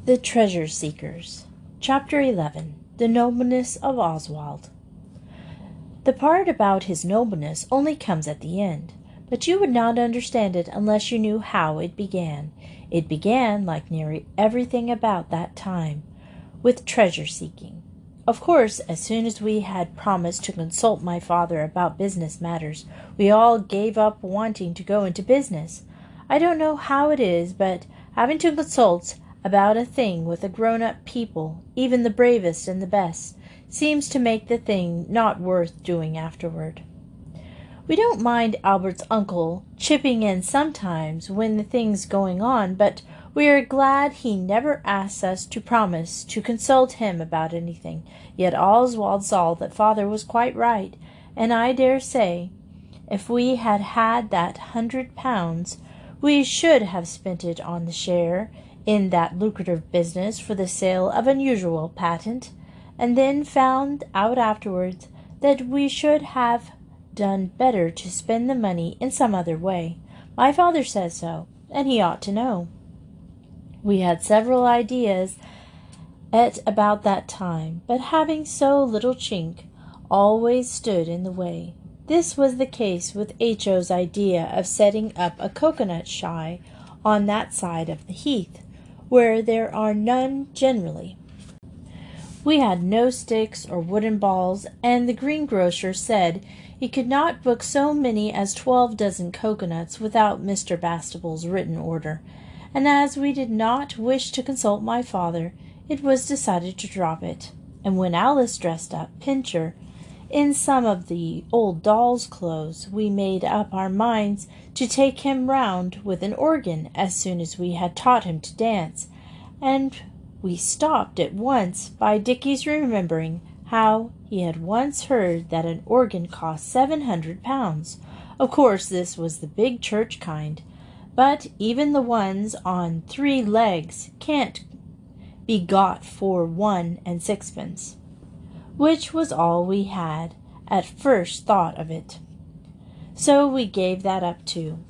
The Treasure Seekers. Chapter 11. The Nobleness of Oswald. The part about his nobleness only comes at the end, but you would not understand it unless you knew how it began. It began, like nearly everything about that time, with treasure-seeking. Of course, as soon as we had promised to consult my father about business matters, we all gave up wanting to go into business. I don't know how it is, but having to consult about a thing with a grown-up people, even the bravest and the best, seems to make the thing not worth doing afterward. We don't mind Albert's uncle chipping in sometimes when the thing's going on, but we are glad he never asks us to promise to consult him about anything. Yet Oswald saw that father was quite right, and I dare say, if we had had that £100, we should have spent it on the share in that lucrative business for the sale of unusual patent, and then found out afterwards that we should have done better to spend the money in some other way. My father says so, and he ought to know. We had several ideas at about that time, but having so little chink, always stood in the way. This was the case with H.O.'s idea of setting up a coconut shy on that side of the heath, where there are none generally. We had no sticks or wooden balls, and the greengrocer said he could not book so many as 12 dozen coconuts without Mr. Bastable's written order, and as we did not wish to consult my father, it was decided to drop it. And when Alice dressed up Pincher in some of the old doll's clothes, we made up our minds to take him round with an organ as soon as we had taught him to dance, and we stopped at once by Dicky's remembering how he had once heard that an organ cost £700. Of course this was the big church kind, but even the ones on 3 legs can't be got for 1 and 6pence, which was all we had at first thought of it. So we gave that up too.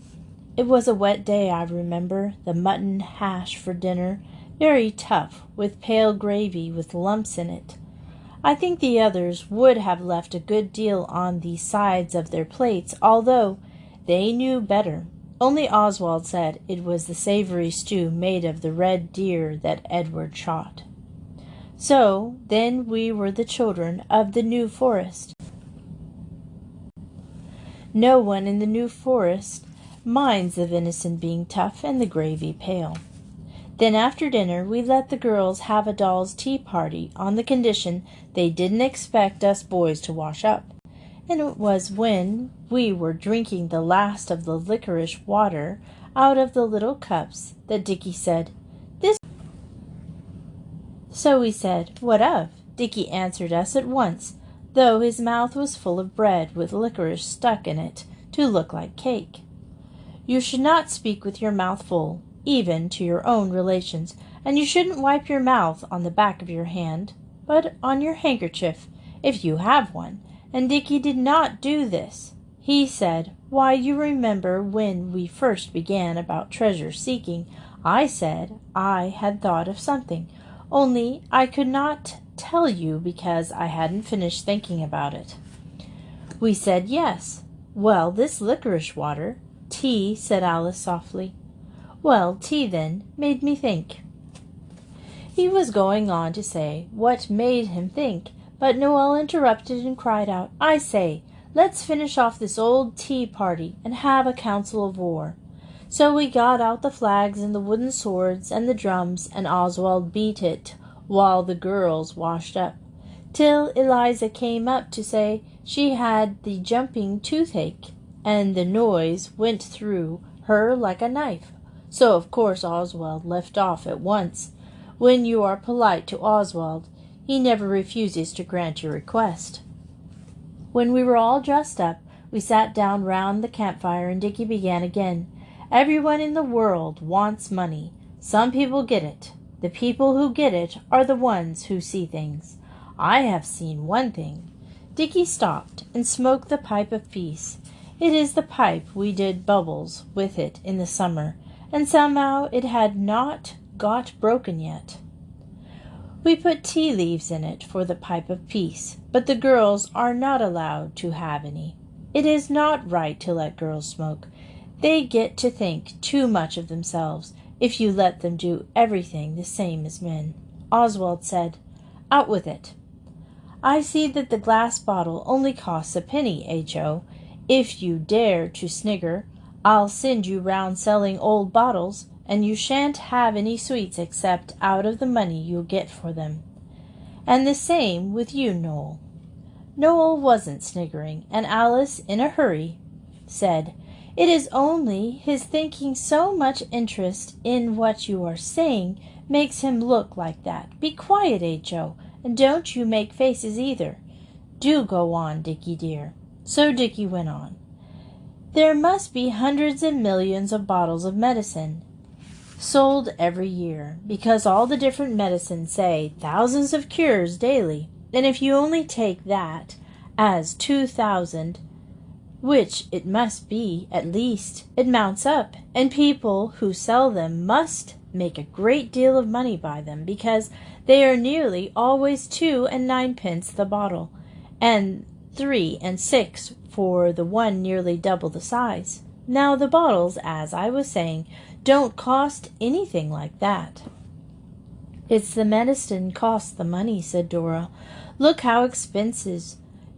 It was a wet day, I remember, the mutton hash for dinner, very tough, with pale gravy with lumps in it. I think the others would have left a good deal on the sides of their plates, although they knew better. Only Oswald said it was the savory stew made of the red deer that Edward shot. So then we were the children of the New Forest. No one in the New Forest minds the venison being tough and the gravy pale. Then after dinner we let the girls have a doll's tea party on the condition they didn't expect us boys to wash up. And it was when we were drinking the last of the licorice water out of the little cups that Dicky said, "This." So we said, "What of?" Dicky answered us at once, though his mouth was full of bread with licorice stuck in it to look like cake. "You should not speak with your mouth full, even to your own relations, and you shouldn't wipe your mouth on the back of your hand, but on your handkerchief, if you have one." And Dicky did not do this. He said, "Why, you remember when we first began about treasure-seeking, I said I had thought of something, only I could not tell you because I hadn't finished thinking about it." We said yes. "Well, this licorice water." "Tea," said Alice softly. "Well, tea, then, made me think." He was going on to say what made him think, but Noel interrupted and cried out, "I say, let's finish off this old tea party and have a council of war." So we got out the flags and the wooden swords and the drums, and Oswald beat it while the girls washed up, till Eliza came up to say she had the jumping toothache, and the noise went through her like a knife. So of course Oswald left off at once. When you are polite to Oswald, he never refuses to grant your request. When we were all dressed up, we sat down round the campfire, and Dicky began again. "Everyone in the world wants money. Some people get it. The people who get it are the ones who see things. I have seen one thing." Dicky stopped and smoked the pipe of peace. It is the pipe we did bubbles with it in the summer, and somehow it had not got broken yet. We put tea leaves in it for the pipe of peace, but the girls are not allowed to have any. It is not right to let girls smoke. They get to think too much of themselves if you let them do everything the same as men." Oswald said, "Out with it." "I see that the glass bottle only costs a penny, H.O. If you dare to snigger, I'll send you round selling old bottles, and you shan't have any sweets except out of the money you'll get for them. And the same with you, Noel." Noel wasn't sniggering, and Alice, in a hurry, said, "It is only his thinking so much interest in what you are saying makes him look like that. Be quiet, H.O., and don't you make faces either. Do go on, Dickie dear." So Dickie went on. "There must be hundreds and millions of bottles of medicine sold every year, because all the different medicines say thousands of cures daily, and if you only take that as 2,000, which it must be at least, it mounts up, and people who sell them must make a great deal of money by them, because they are nearly always 2 and 9 pence the bottle, and 3 and 6 for the one nearly double the size. Now the bottles, as I was saying, don't cost anything like that." "It's the medicine costs the money," said Dora. "Look how expensive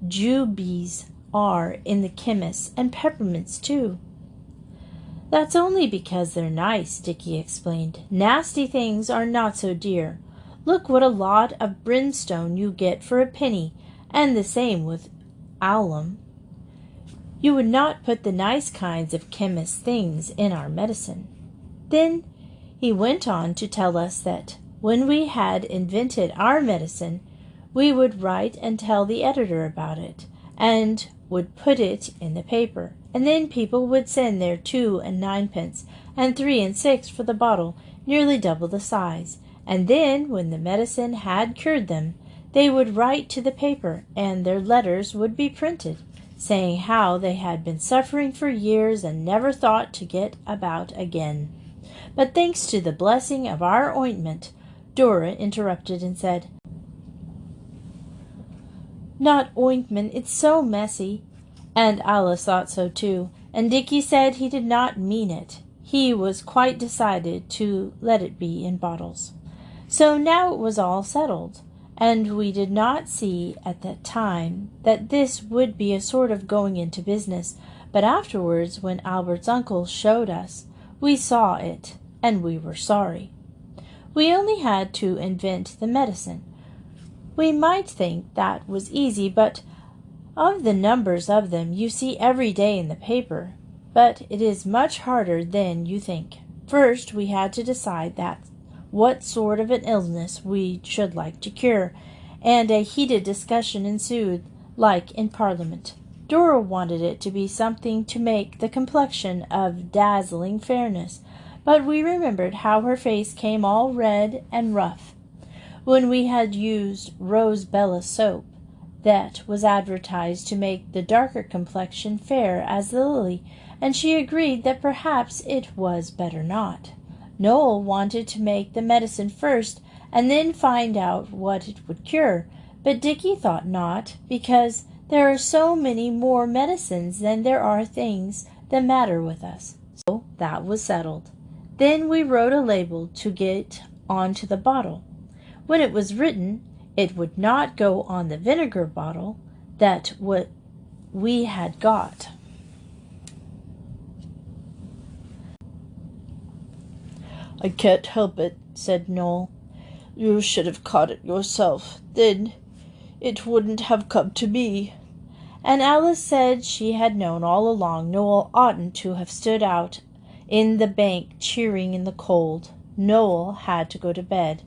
jubies are in the chemists, and peppermints too." "That's only because they're nice," Dickie explained. "Nasty things are not so dear. Look what a lot of brimstone you get for a penny, and the same with alum. You would not put the nice kinds of chemist things in our medicine." Then he went on to tell us that when we had invented our medicine, we would write and tell the editor about it, and would put it in the paper, and then people would send their 2 and 9 pence, and 3 and 6 for the bottle, nearly double the size, and then, when the medicine had cured them, they would write to the paper, and their letters would be printed, saying how they had been suffering for years and never thought to get about again. But thanks to the blessing of our ointment, Dora interrupted and said, "Not ointment, it's so messy." And Alice thought so too, and Dickie said he did not mean it. He was quite decided to let it be in bottles. So now it was all settled, and we did not see at that time that this would be a sort of going into business, but afterwards, when Albert's uncle showed us, we saw it, and we were sorry. We only had to invent the medicine. We might think that was easy, but of the numbers of them you see every day in the paper, but it is much harder than you think. First, we had to decide what sort of an illness we should like to cure, and a heated discussion ensued, like in Parliament. Dora wanted it to be something to make the complexion of dazzling fairness, but we remembered how her face came all red and rough when we had used Rosebella soap that was advertised to make the darker complexion fair as the lily, and she agreed that perhaps it was better not. Noel wanted to make the medicine first and then find out what it would cure, but Dickie thought not, because there are so many more medicines than there are things the matter with us. So that was settled. Then we wrote a label to get onto the bottle. When it was written, it would not go on the vinegar bottle that what we had got. "I can't help it," said Noel. "You should have caught it yourself. Then it wouldn't have come to me." And Alice said she had known all along Noel oughtn't to have stood out in the bank cheering in the cold. Noel had to go to bed.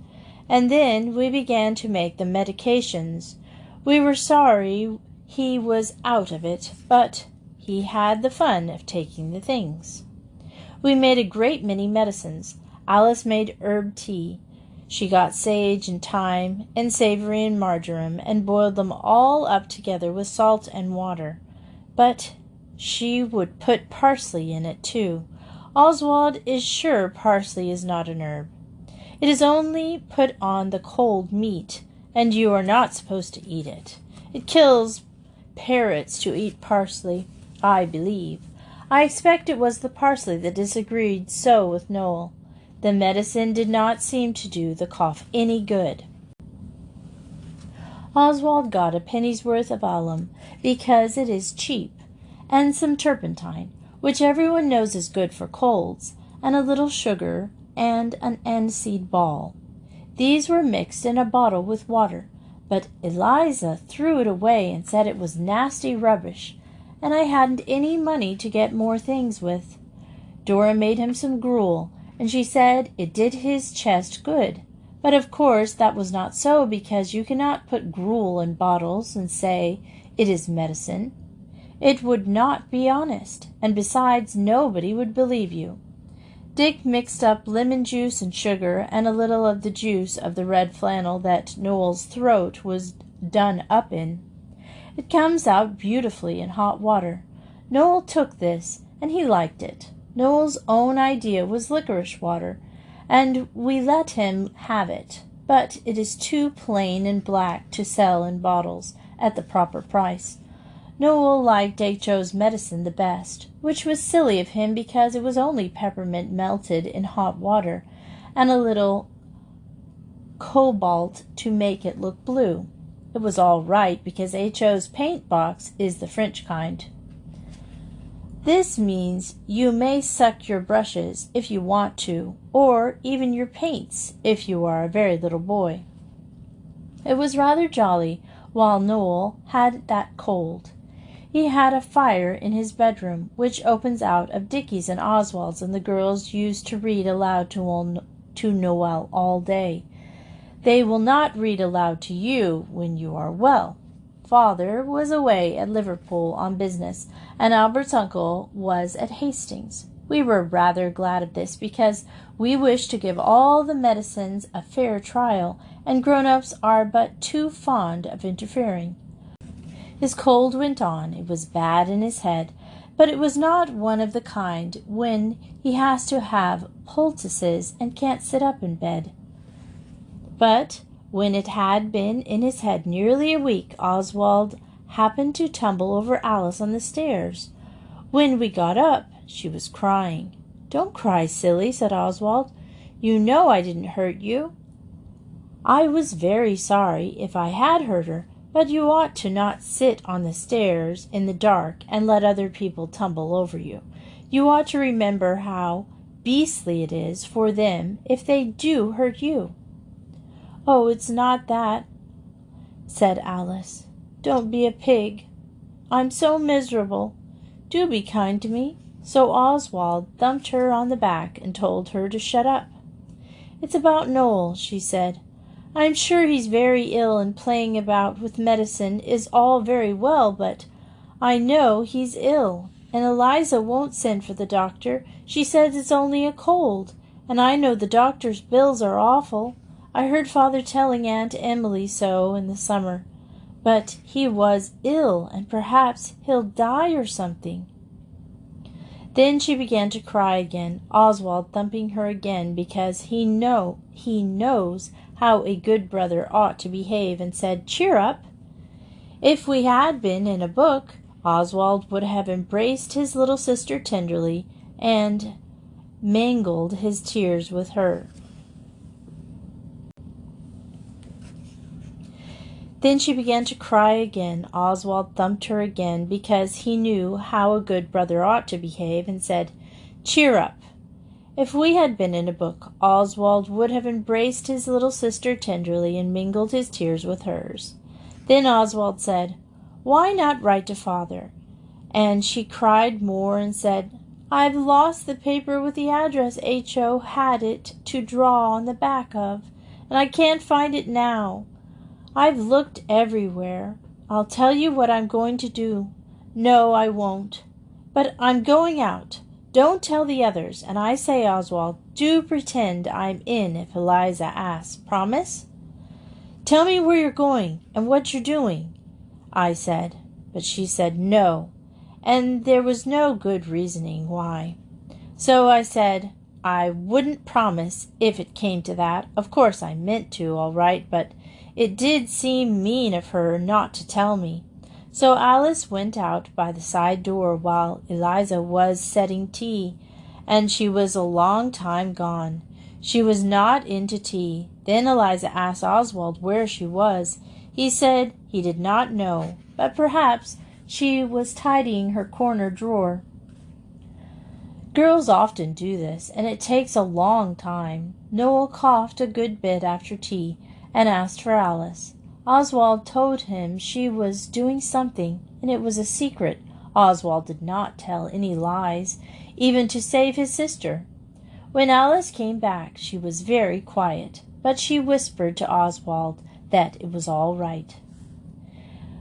And then we began to make the medications. We were sorry he was out of it, but he had the fun of taking the things. We made a great many medicines. Alice made herb tea. She got sage and thyme and savory and marjoram and boiled them all up together with salt and water. But she would put parsley in it too. Oswald is sure parsley is not an herb. It is only put on the cold meat, and you are not supposed to eat it. It kills parrots to eat parsley, I believe. I expect it was the parsley that disagreed so with Noel. The medicine did not seem to do the cough any good. Oswald got a penny's worth of alum, because it is cheap, and some turpentine, which everyone knows is good for colds, and a little sugar, and an aniseed ball. These were mixed in a bottle with water, but Eliza threw it away and said it was nasty rubbish, and I hadn't any money to get more things with. Dora made him some gruel, and she said it did his chest good. But of course that was not so, because you cannot put gruel in bottles and say it is medicine. It would not be honest, and besides nobody would believe you. Dick mixed up lemon juice and sugar and a little of the juice of the red flannel that Noel's throat was done up in. It comes out beautifully in hot water. Noel took this, and he liked it. Noel's own idea was licorice water, and we let him have it, but it is too plain and black to sell in bottles at the proper price. Noel liked H.O.'s medicine the best, which was silly of him because it was only peppermint melted in hot water, and a little cobalt to make it look blue. It was all right because H.O.'s paint box is the French kind. This means you may suck your brushes if you want to, or even your paints if you are a very little boy. It was rather jolly while Noel had that cold. He had a fire in his bedroom, which opens out of Dicky's and Oswald's, and the girls used to read aloud to Noel all day. They will not read aloud to you when you are well. Father was away at Liverpool on business, and Albert's uncle was at Hastings. We were rather glad of this, because we wished to give all the medicines a fair trial, and grown-ups are but too fond of interfering. His cold went on. It was bad in his head, but it was not one of the kind when he has to have poultices and can't sit up in bed. But when it had been in his head nearly a week, Oswald happened to tumble over Alice on the stairs. When we got up, she was crying. "Don't cry, silly," said Oswald. "You know I didn't hurt you." "I was very sorry if I had hurt her, but you ought to not sit on the stairs in the dark and let other people tumble over you. You ought to remember how beastly it is for them if they do hurt you." "Oh, it's not that," said Alice. "Don't be a pig. I'm so miserable. Do be kind to me." So Oswald thumped her on the back and told her to shut up. "It's about Noel," she said. "I'm sure he's very ill, and playing about with medicine is all very well, but I know he's ill, and Eliza won't send for the doctor. She says it's only a cold, and I know the doctor's bills are awful. I heard Father telling Aunt Emily so in the summer. But he was ill, and perhaps he'll die or something." Then she began to cry again, Oswald thumping her again because he knows how a good brother ought to behave, and said, "Cheer up." If we had been in a book, Oswald would have embraced his little sister tenderly and mingled his tears with her. Then she began to cry again. Oswald thumped her again because he knew how a good brother ought to behave, and said, "Cheer up." If we had been in a book, Oswald would have embraced his little sister tenderly and mingled his tears with hers. Then Oswald said, "Why not write to Father?" And she cried more and said, "I've lost the paper with the address H.O. had it to draw on the back of, and I can't find it now. I've looked everywhere. I'll tell you what I'm going to do. No, I won't. But I'm going out. Don't tell the others. And I say, Oswald, do pretend I'm in if Eliza asks. Promise?" "Tell me where you're going and what you're doing," I said. But she said no, and there was no good reasoning why. So I said, I wouldn't promise if it came to that. Of course I meant to, all right, but it did seem mean of her not to tell me. So Alice went out by the side door while Eliza was setting tea, and she was a long time gone. She was not into tea. Then Eliza asked Oswald where she was. He said he did not know, but perhaps she was tidying her corner drawer. Girls often do this, and it takes a long time. Noel coughed a good bit after tea and asked for Alice. Oswald told him she was doing something, and it was a secret. Oswald did not tell any lies, even to save his sister. When Alice came back, she was very quiet, but she whispered to Oswald that it was all right.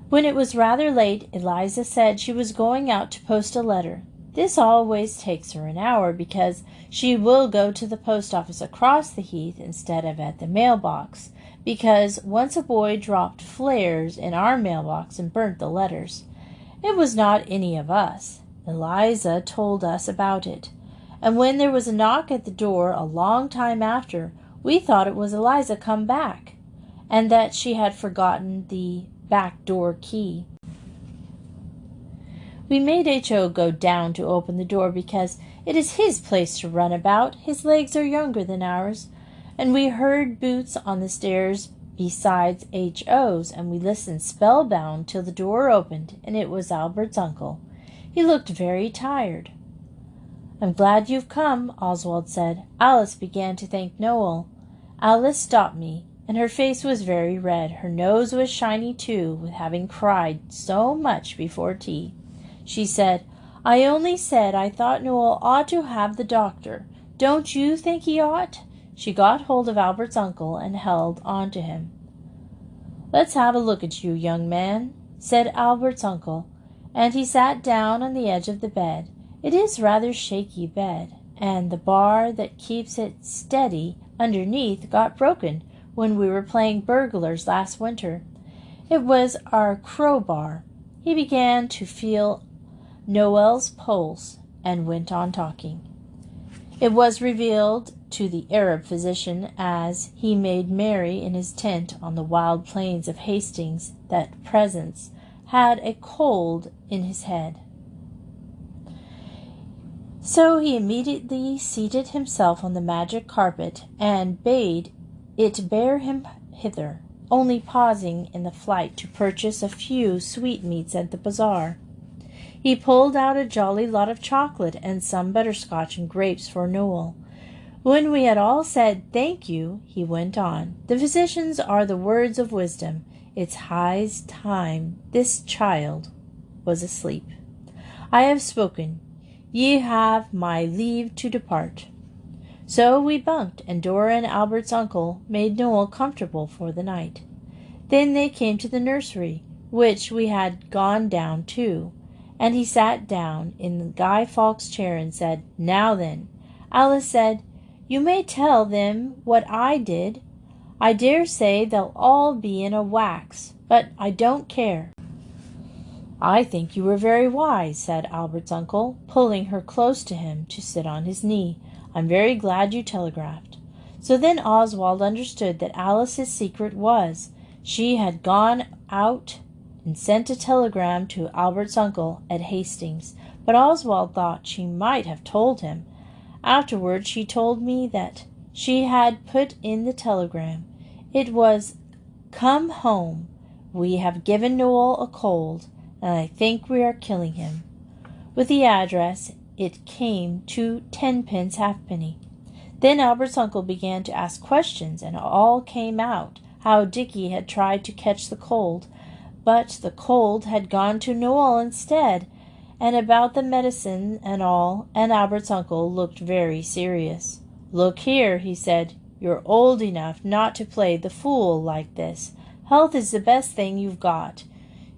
When it was rather late, Eliza said she was going out to post a letter. This always takes her an hour, because she will go to the post office across the heath instead of at the mailbox, because once a boy dropped flares in our mailbox and burnt the letters. It was not any of us. Eliza told us about it, and when there was a knock at the door a long time after, we thought it was Eliza come back, and that she had forgotten the back door key. We made H.O. go down to open the door because it is his place to run about. His legs are younger than ours. And we heard boots on the stairs besides H.O.'s, and we listened spellbound till the door opened, and it was Albert's uncle. He looked very tired. "I'm glad you've come," Oswald said. Alice began to thank Noel. Alice stopped me, and her face was very red. Her nose was shiny too, with having cried so much before tea. She said, "I only said I thought Noel ought to have the doctor. Don't you think he ought?" She got hold of Albert's uncle and held on to him. "Let's have a look at you, young man," said Albert's uncle, and he sat down on the edge of the bed. It is rather shaky bed, and the bar that keeps it steady underneath got broken when we were playing burglars last winter. It was our crowbar. He began to feel Noel's pulse and went on talking. It was revealed to the Arab physician as he made merry in his tent on the wild plains of Hastings that Presence had a cold in his head. So he immediately seated himself on the magic carpet and bade it bear him hither, only pausing in the flight to purchase a few sweetmeats at the bazaar. He pulled out a jolly lot of chocolate and some butterscotch and grapes for Noel. When we had all said thank you, he went on. The physicians are the words of wisdom. It's high time this child was asleep. I have spoken. Ye have my leave to depart. So we bunked, and Dora and Albert's uncle made Noel comfortable for the night. Then they came to the nursery, which we had gone down to, and he sat down in Guy Fawkes' chair and said, "Now then." Alice said, "You may tell them what I did. I dare say they'll all be in a wax, but I don't care." "I think you were very wise," said Albert's uncle, pulling her close to him to sit on his knee. "I'm very glad you telegraphed." So then Oswald understood that Alice's secret was, she had gone out and sent a telegram to Albert's uncle at Hastings, but Oswald thought she might have told him. Afterward she told me that she had put in the telegram. It was, "Come home. We have given Noel a cold, and I think we are killing him." With the address, it came to 10 halfpenny. Then Albert's uncle began to ask questions, and it all came out, how Dickie had tried to catch the cold, but the cold had gone to Noel instead, and about the medicine and all, and Albert's uncle looked very serious. "Look here," he said, "you're old enough not to play the fool like this. Health is the best thing you've got.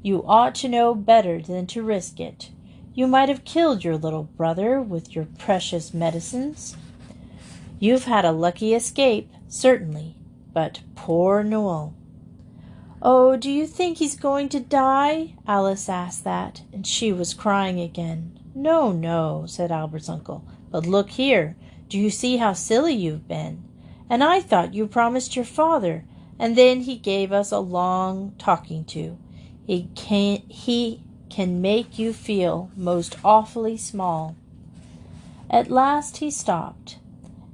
You ought to know better than to risk it. You might have killed your little brother with your precious medicines. You've had a lucky escape, certainly, but poor Noel." "Oh, do you think he's going to die?" Alice asked that, and she was crying again. "No, no," said Albert's uncle. "But look here. Do you see how silly you've been? And I thought you promised your father. And then he gave us a long talking to. He can make you feel most awfully small. At last he stopped,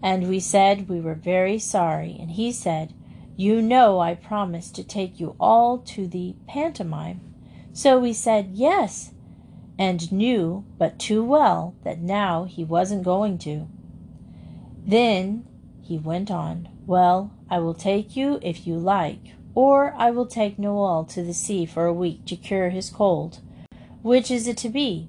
and we said we were very sorry, and he said, "You know I promised to take you all to the pantomime." So we said yes, and knew but too well that now he wasn't going to. Then he went on, "Well, I will take you if you like, or I will take Noel to the sea for a week to cure his cold. Which is it to be?"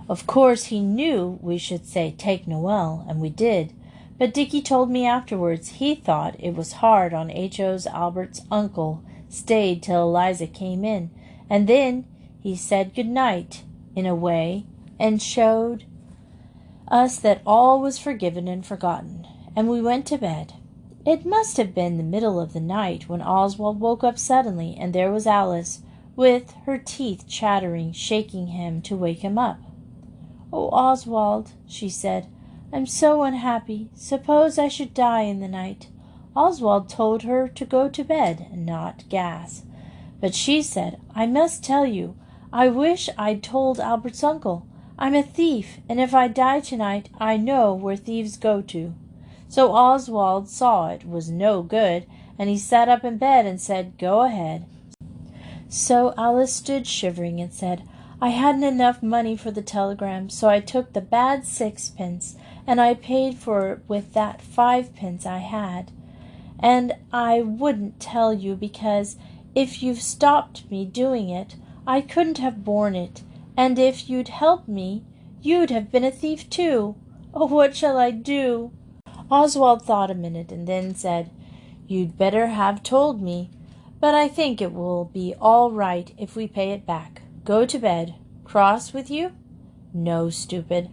Of course he knew we should say take Noel, and we did, but Dickie told me afterwards he thought it was hard on H.O.'s Albert's uncle stayed till Eliza came in, and then he said good night, in a way, and showed us that all was forgiven and forgotten, and we went to bed. It must have been the middle of the night when Oswald woke up suddenly, and there was Alice, with her teeth chattering, shaking him to wake him up. "Oh, Oswald," she said, "I'm so unhappy. Suppose I should die in the night." Oswald told her to go to bed and not gas. But she said, "I must tell you, I wish I'd told Albert's uncle. I'm a thief, and if I die tonight, I know where thieves go to." So Oswald saw it was no good, and he sat up in bed and said, "Go ahead." So Alice stood shivering and said, "I hadn't enough money for the telegram, so I took the bad 6 pence, and I paid for it with that 5 pence I had. And I wouldn't tell you because if you've stopped me doing it, I couldn't have borne it, and if you'd helped me, you'd have been a thief too. Oh, what shall I do?" Oswald thought a minute and then said, "You'd better have told me, but I think it will be all right if we pay it back. Go to bed. Cross with you?" "No, stupid.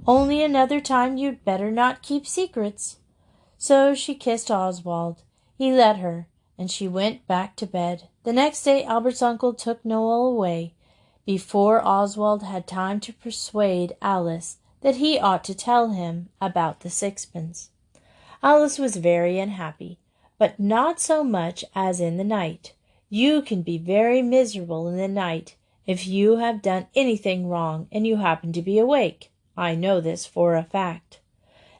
Only another time you'd better not keep secrets." So she kissed Oswald. He let her, and she went back to bed. The next day Albert's uncle took Noel away, before Oswald had time to persuade Alice that he ought to tell him about the 6 pence. Alice was very unhappy, but not so much as in the night. You can be very miserable in the night if you have done anything wrong and you happen to be awake. I know this for a fact.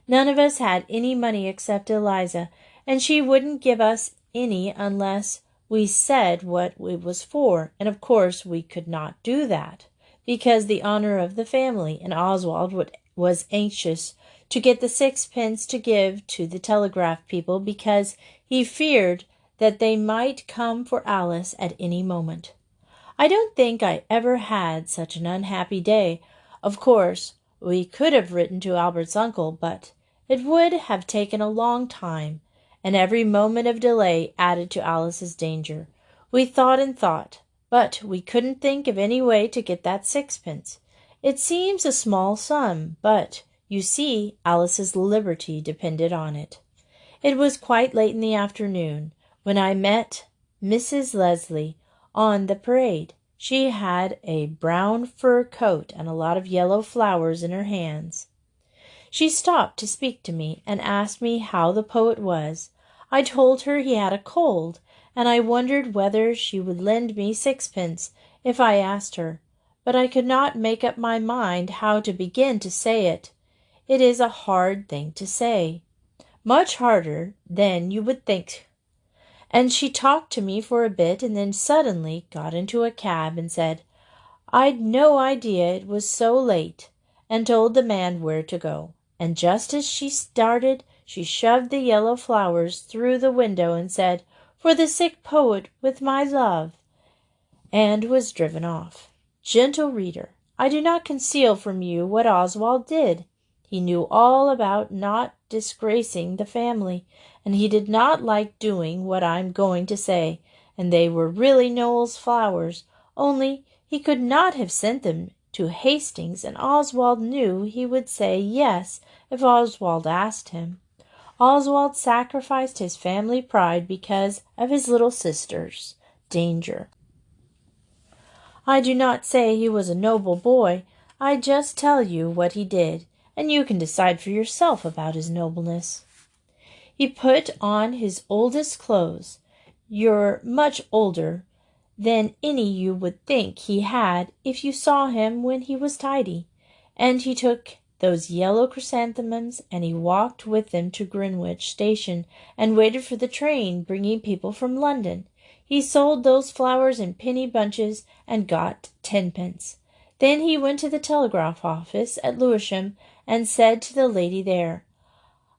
None of us had any money except Eliza, and she wouldn't give us any unless we said what it was for, and of course we could not do that, because the honor of the family, and Oswald was anxious to get the 6 pence to give to the telegraph people because he feared that they might come for Alice at any moment. I don't think I ever had such an unhappy day. Of course, we could have written to Albert's uncle, but it would have taken a long time, and every moment of delay added to Alice's danger. We thought and thought, but we couldn't think of any way to get that 6 pence. It seems a small sum, but, you see, Alice's liberty depended on it. It was quite late in the afternoon when I met Mrs. Leslie on the parade. She had a brown fur coat and a lot of yellow flowers in her hands. She stopped to speak to me and asked me how the poet was. I told her he had a cold, and I wondered whether she would lend me 6 pence if I asked her, but I could not make up my mind how to begin to say it. It is a hard thing to say, much harder than you would think. And she talked to me for a bit and then suddenly got into a cab and said, "I'd no idea it was so late," and told the man where to go. And just as she started, she shoved the yellow flowers through the window and said, "For the sick poet with my love," and was driven off. Gentle reader, I do not conceal from you what Oswald did. He knew all about not disgracing the family, and he did not like doing what I am going to say, and they were really Noel's flowers, only he could not have sent them to Hastings, and Oswald knew he would say yes if Oswald asked him. Oswald sacrificed his family pride because of his little sister's danger. I do not say he was a noble boy. I just tell you what he did, and you can decide for yourself about his nobleness. He put on his oldest clothes. You're much older than any you would think he had if you saw him when he was tidy. And he took those yellow chrysanthemums, and he walked with them to Greenwich Station and waited for the train bringing people from London. He sold those flowers in penny bunches and got 10 pence. Then he went to the telegraph office at Lewisham and said to the lady there,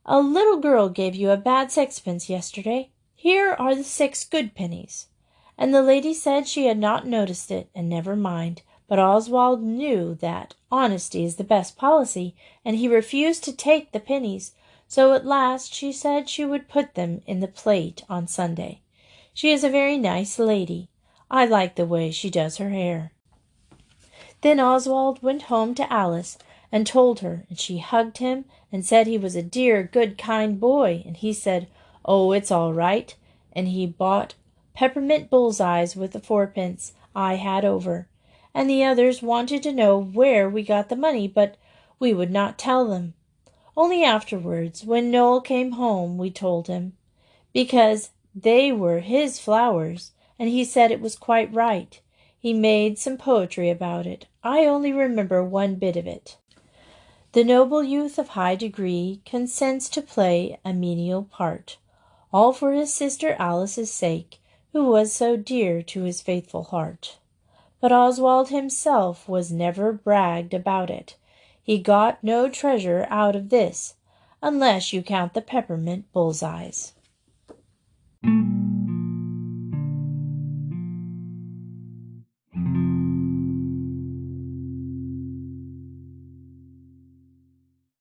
"A little girl gave you a bad sixpence yesterday. Here are the 6 good pennies." And the lady said she had not noticed it, and never mind. But Oswald knew that honesty is the best policy, and he refused to take the pennies. So at last she said she would put them in the plate on Sunday. She is a very nice lady. I like the way she does her hair. Then Oswald went home to Alice and told her, and she hugged him and said he was a dear, good, kind boy, and he said, "Oh, it's all right," and he bought peppermint bullseyes with the 4 pence I had over. And the others wanted to know where we got the money, but we would not tell them. Only afterwards, when Noel came home, we told him, because they were his flowers, and he said it was quite right. He made some poetry about it. I only remember one bit of it. The noble youth of high degree consents to play a menial part, all for his sister Alice's sake, who was so dear to his faithful heart. But Oswald himself was never bragged about it. He got no treasure out of this, unless you count the peppermint bullseyes.